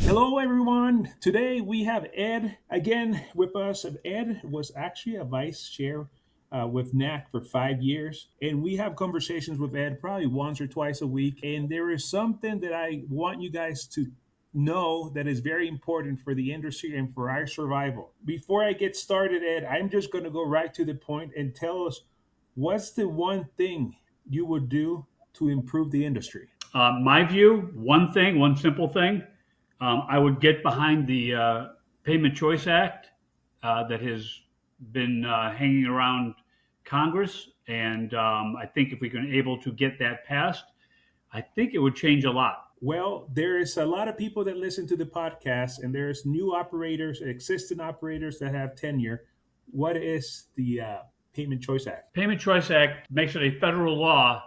Hello, everyone. Today we have Ed again with us. Ed was actually a vice chair with NAC for 5 years, and we have conversations with Ed probably once or twice a week. And there is something that I want you guys to know that is very important for the industry and for our survival. Before I get started, Ed, I'm just going to go right to the point and tell us what's the one thing you would do to improve the industry. My view, one simple thing, I would get behind the Payment Choice Act that has been hanging around Congress. And I think if we can able to get that passed, I think it would change a lot. Well, there is a lot of people that listen to the podcast, and there's new operators, existing operators that have tenure. What is the Payment Choice Act? Payment Choice Act makes it a federal law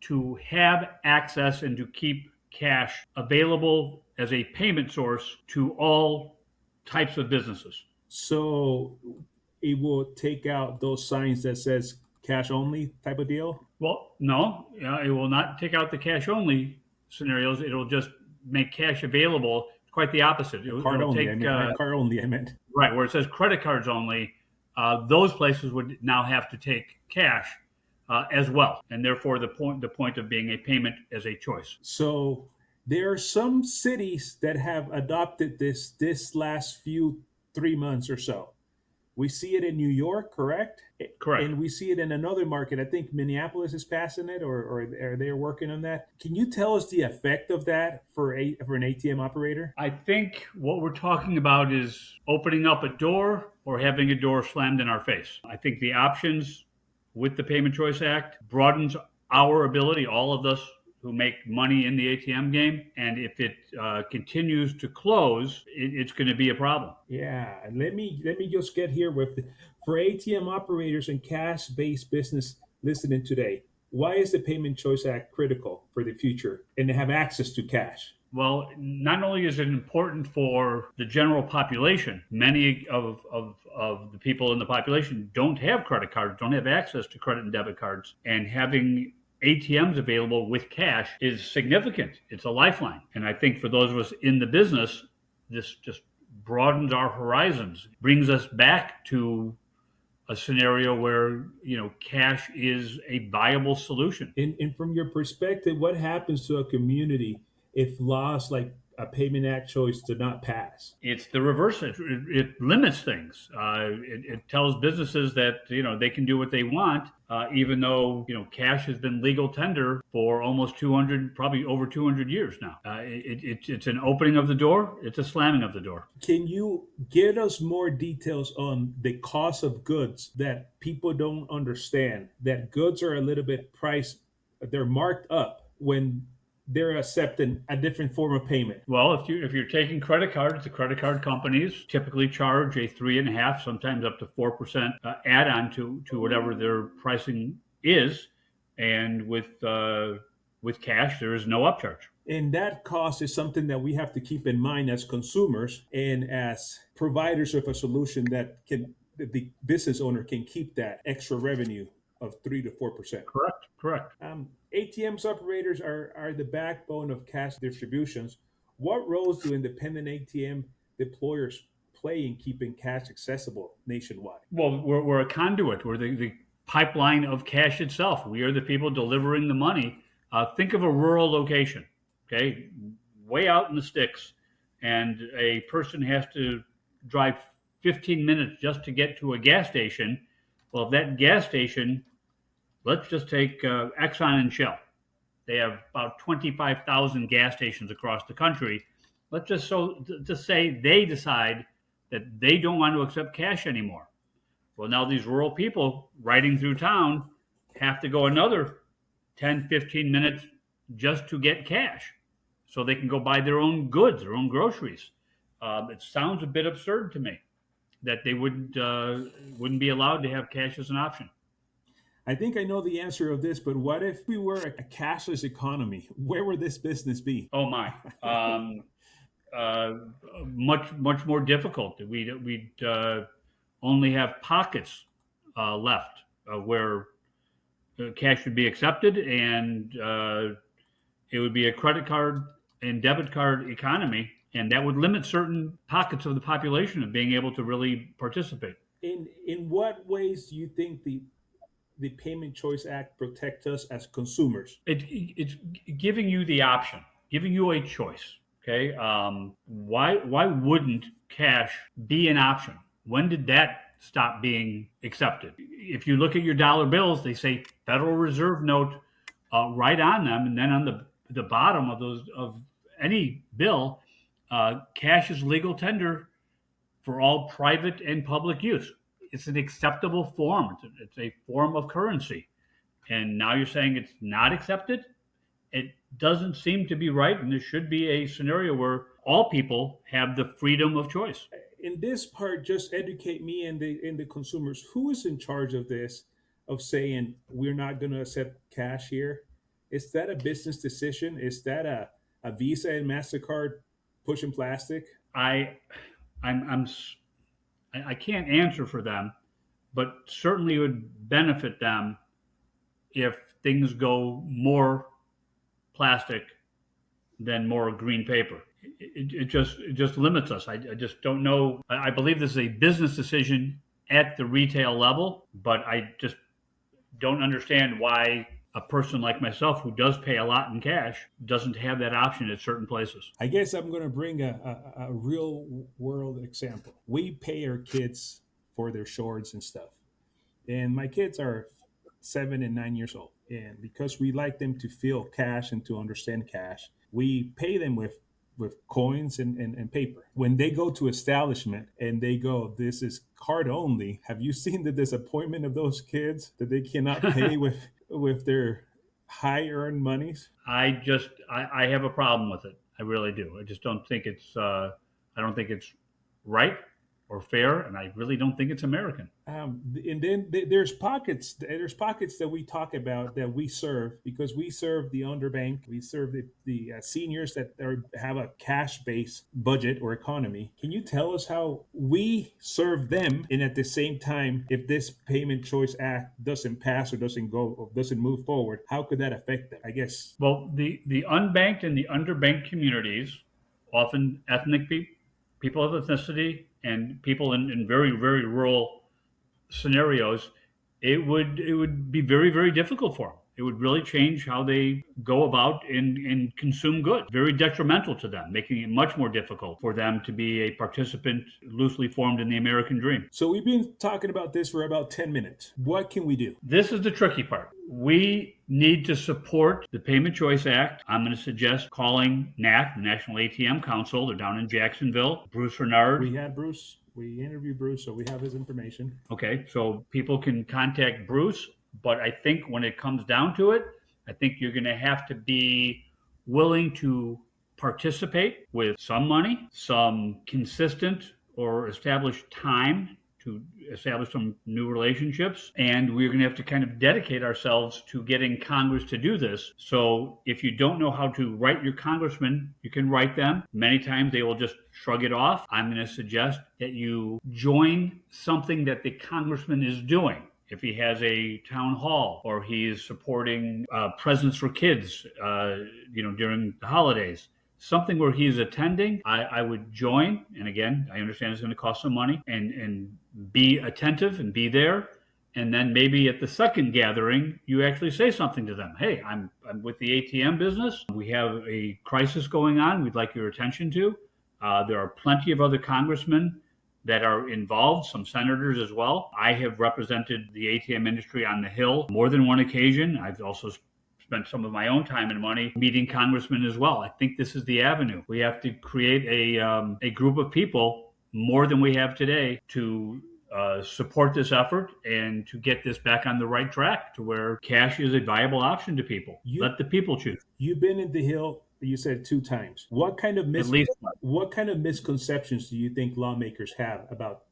to have access and to keep cash available as a payment source to all types of businesses. So it will take out those signs that says cash only type of deal. Well, no, it will not take out the cash only scenarios. It'll just make cash available. Quite the opposite. Card It'll only. take, Card only. I meant. right, where it says credit cards only, those places would now have to take cash as well, and therefore the point of being a payment as a choice. So there are some cities that have adopted this last few 3 months or so. We see it in New York, correct? Correct. And we see it in another market. I think Minneapolis is passing it, or are they working on that? Can you tell us the effect of that for an ATM operator? I think what we're talking about is opening up a door or having a door slammed in our face. I think the options with the Payment Choice Act broadens our ability, all of us who make money in the ATM game. And if it continues to close, it's going to be a problem. Yeah, let me just get here with for ATM operators and cash-based business listening today. Why is the Payment Choice Act critical for the future and to have access to cash? Well, not only is it important for the general population, many of the people in the population don't have credit cards, don't have access to credit and debit cards, and having ATMs available with cash is significant. It's a lifeline. And I think for those of us in the business, this just broadens our horizons, brings us back to a scenario where, cash is a viable solution. And from your perspective, what happens to a community if laws like a Payment Act choice do not pass? It's the reverse. It limits things. It tells businesses that they can do what they want, even though cash has been legal tender for almost 200, probably over 200 years now. It's an opening of the door. It's a slamming of the door. Can you give us more details on the cost of goods that people don't understand? That goods are a little bit priced, they're marked up when they're accepting a different form of payment. Well, if you're taking credit cards, the credit card companies typically charge a 3.5%, sometimes up to 4% add-on to whatever their pricing is, and with cash there is no upcharge. And that cost is something that we have to keep in mind as consumers and as providers of a solution that the business owner can keep that extra revenue of 3 to 4%. Correct. ATMs operators are the backbone of cash distributions. What roles do independent ATM deployers play in keeping cash accessible nationwide? Well, we're a conduit. We're the pipeline of cash itself. We are the people delivering the money. Think of a rural location, okay, way out in the sticks, and a person has to drive 15 minutes just to get to a gas station. Well, if that gas station, let's just take Exxon and Shell. They have about 25,000 gas stations across the country. Let's just say they decide that they don't want to accept cash anymore. Well, now these rural people riding through town have to go another 10, 15 minutes just to get cash so they can go buy their own goods, their own groceries. It sounds a bit absurd to me that they wouldn't be allowed to have cash as an option. I think I know the answer of this, but what if we were a cashless economy? Where would this business be? Oh my, much more difficult. We'd only have pockets left where cash would be accepted, and it would be a credit card and debit card economy And that would limit certain pockets of the population of being able to really participate. In what ways do you think the Payment Choice Act protect us as consumers? It's giving you the option, giving you a choice. Okay, why wouldn't cash be an option? When did that stop being accepted? If you look at your dollar bills, they say Federal Reserve note right on them, and then on the bottom of those of any bill, cash is legal tender for all private and public use. It's an acceptable form. It's a form of currency. And now you're saying it's not accepted? It doesn't seem to be right. And there should be a scenario where all people have the freedom of choice. In this part, just educate me and the consumers. Who is in charge of this? Of saying we're not going to accept cash here? Is that a business decision? Is that a Visa and Mastercard pushing plastic? I, I'm I can't answer for them, but certainly it would benefit them if things go more plastic than more green paper. It just limits us. I just don't know. I believe this is a business decision at the retail level, but I just don't understand why a person like myself who does pay a lot in cash doesn't have that option at certain places. I guess I'm going to bring a real world example. We pay our kids for their shorts and stuff. And my kids are 7 and 9 years old. And because we like them to feel cash and to understand cash, we pay them with coins and paper. When they go to establishment and they go, this is card only, have you seen the disappointment of those kids that they cannot pay with their high earned monies? I have a problem with it. I really do. I just don't think it's I don't think it's right or fair, and I really don't think it's American. And then there's pockets. There's pockets that we talk about that we serve because we serve the underbanked. We serve the seniors that have a cash-based budget or economy. Can you tell us how we serve them? And at the same time, if this Payment Choice Act doesn't pass or doesn't go or doesn't move forward, how could that affect them? I guess. Well, the unbanked and the underbanked communities, often ethnic people of ethnicity and people in very, very rural scenarios, it would be very, very difficult for them. It would really change how they go about and consume goods. Very detrimental to them, making it much more difficult for them to be a participant loosely formed in the American dream. So we've been talking about this for about 10 minutes. What can we do? This is the tricky part. We need to support the Payment Choice Act. I'm going to suggest calling NAC, the National ATM Council. They're down in Jacksonville. Bruce Renard. We had Bruce. We interviewed Bruce, so we have his information. Okay, so people can contact Bruce, but I think when it comes down to it, I think you're going to have to be willing to participate with some money, some consistent or established time to establish some new relationships. And we're going to have to kind of dedicate ourselves to getting Congress to do this. So if you don't know how to write your congressman, you can write them. Many times they will just shrug it off. I'm going to suggest that you join something that the congressman is doing. If he has a town hall or he's supporting presents for kids, during the holidays, something where he's attending, I would join. And again, I understand it's going to cost some money and be attentive and be there. And then maybe at the second gathering, you actually say something to them. Hey, I'm with the ATM business. We have a crisis going on we'd like your attention to. There are plenty of other congressmen that are involved, some senators as well. I have represented the ATM industry on the Hill more than one occasion. I've also spent some of my own time and money meeting congressmen as well. I think this is the avenue. We have to create a group of people more than we have today to support this effort and to get this back on the right track to where cash is a viable option to people. Let the people choose. You've been in the Hill, you said 2 times. What kind of misconceptions do you think lawmakers have about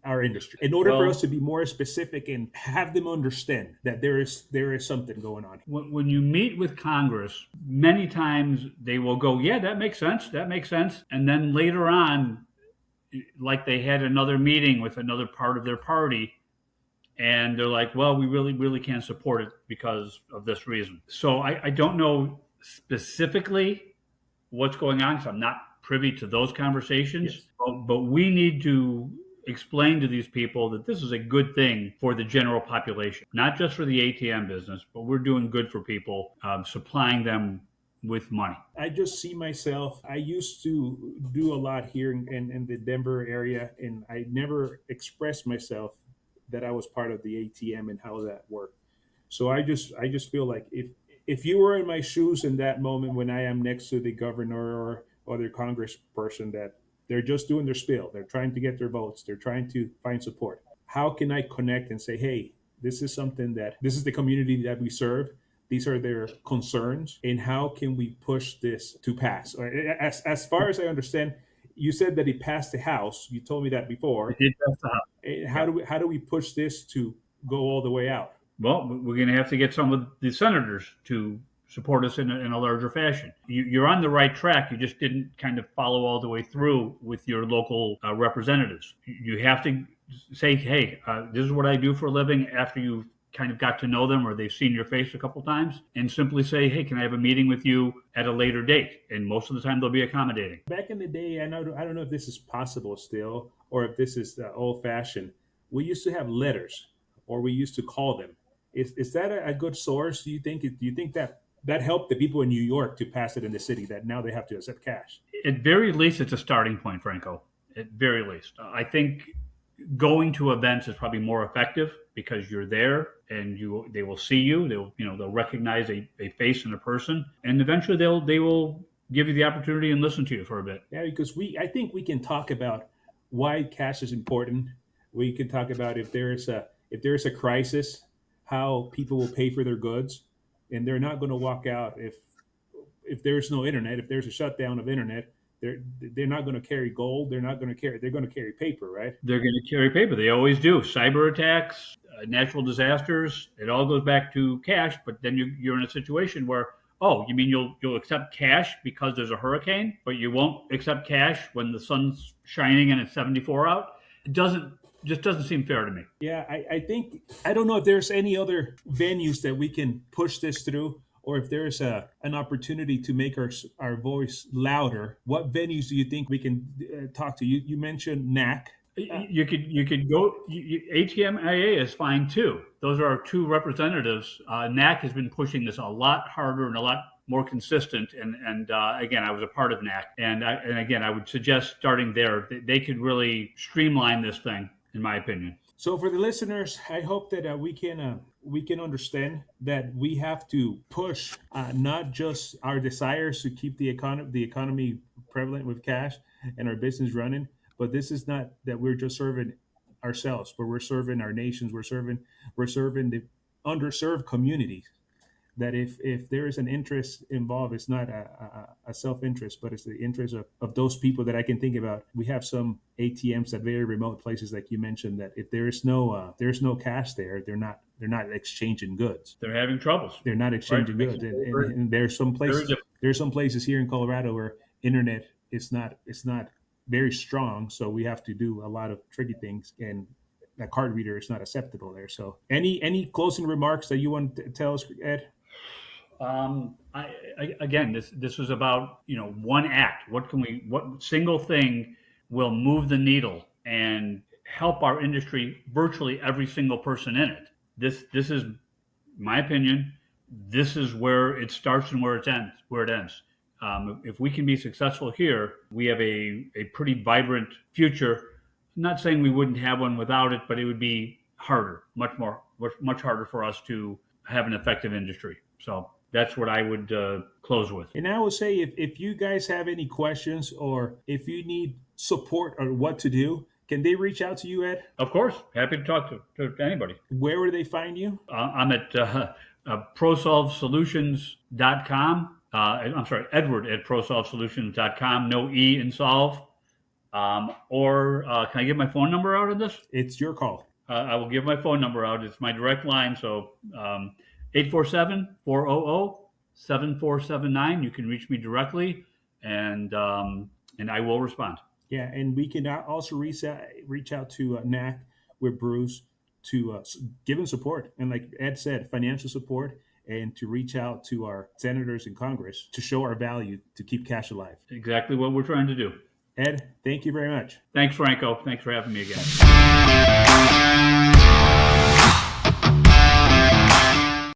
our industry in order for us to be more specific and have them understand that there is something going on? When you meet with Congress, many times they will go, yeah, that makes sense. And then later on, like they had another meeting with another part of their party, and they're like, well, we really, really can't support it because of this reason. So I don't know specifically what's going on, because I'm not privy to those conversations. Yes. But we need to explain to these people that this is a good thing for the general population, not just for the ATM business, but we're doing good for people, supplying them with money. I just see myself. I used to do a lot here in the Denver area, and I never expressed myself that I was part of the ATM and how that worked. So I just feel like if you were in my shoes in that moment when I am next to the governor or other congressperson that they're just doing their spiel, they're trying to get their votes, they're trying to find support. How can I connect and say, hey, this is the community that we serve. These are their concerns, and how can we push this to pass? Or as far as I understand, you said that it passed the House. You told me that It before. did pass the How House. do we push this to go all the way out? Well, we're going to have to get some of the senators to support us in a larger fashion. You're on the right track. You just didn't kind of follow all the way through with your local representatives. You have to say, hey, this is what I do for a living after you've kind of got to know them or they've seen your face a couple times, and simply say, hey, can I have a meeting with you at a later date? And most of the time they'll be accommodating. Back in the day, I don't know if this is possible still or if this is old fashioned. We used to have letters, or we used to call them. Is that a good source? Do you think? Do you think that that helped the people in New York to pass it in the city that now they have to accept cash? At very least, it's a starting point, Franco. At very least. I think going to events is probably more effective because you're there and they will see you. They'll recognize a face and a person, and eventually they will give you the opportunity and listen to you for a bit. Yeah, because I think we can talk about why cash is important. We can talk about if there is a crisis, how people will pay for their goods, and they're not going to walk out if there's no internet. If there's a shutdown of internet, they're not going to carry gold. They're going to carry paper, right? They're going to carry paper. They always do. Cyber attacks, natural disasters. It all goes back to cash. But then you're in a situation where, oh, you mean you'll accept cash because there's a hurricane, but you won't accept cash when the sun's shining and it's 74 out? It doesn't seem fair to me. Yeah, I think I don't know if there's any other venues that we can push this through, or if there's an opportunity to make our voice louder. What venues do you think we can talk to? You mentioned NAC. You could go. ATMIA is fine too. Those are our two representatives. NAC has been pushing this a lot harder and a lot more consistent. And again, I was a part of NAC, and again, I would suggest starting there. They could really streamline this thing, in my opinion. So for the listeners, I hope that we can understand that we have to push not just our desires to keep the economy prevalent with cash and our business running, but this is not that we're just serving ourselves, but we're serving our nations. We're serving the underserved communities. That if there is an interest involved, it's not a self-interest, but it's the interest of those people that I can think about. We have some ATMs at very remote places, like you mentioned, that if there's no cash there, they're not exchanging goods. They're having troubles, They're not right? exchanging goods, and there's some places here in Colorado where internet is not very strong, so we have to do a lot of tricky things, and a card reader is not acceptable there. So, any closing remarks that you want to tell us, Ed? Again, this is about one act. What single thing will move the needle and help our industry? Virtually every single person in it. This is my opinion. This is where it starts and where it ends. If we can be successful here, we have a pretty vibrant future. I'm not saying we wouldn't have one without it, but it would be harder, much harder for us to have an effective industry. So that's what I would close with. And I would say if you guys have any questions or if you need support on what to do, can they reach out to you, Ed? Of course, happy to talk to anybody. Where would they find you? I'm at prosolvesolutions.com. I'm sorry, Edward at prosolvesolutions.com. No E in solve. Or can I give my phone number out of this? It's your call. I will give my phone number out. It's my direct line. So 847-400-7479. You can reach me directly, and I will respond. Yeah, and we can also reach out to NAC with Bruce to give him support. And like Ed said, financial support and to reach out to our senators in Congress to show our value to keep cash alive. Exactly what we're trying to do. Ed, thank you very much. Thanks, Franco. Thanks for having me again.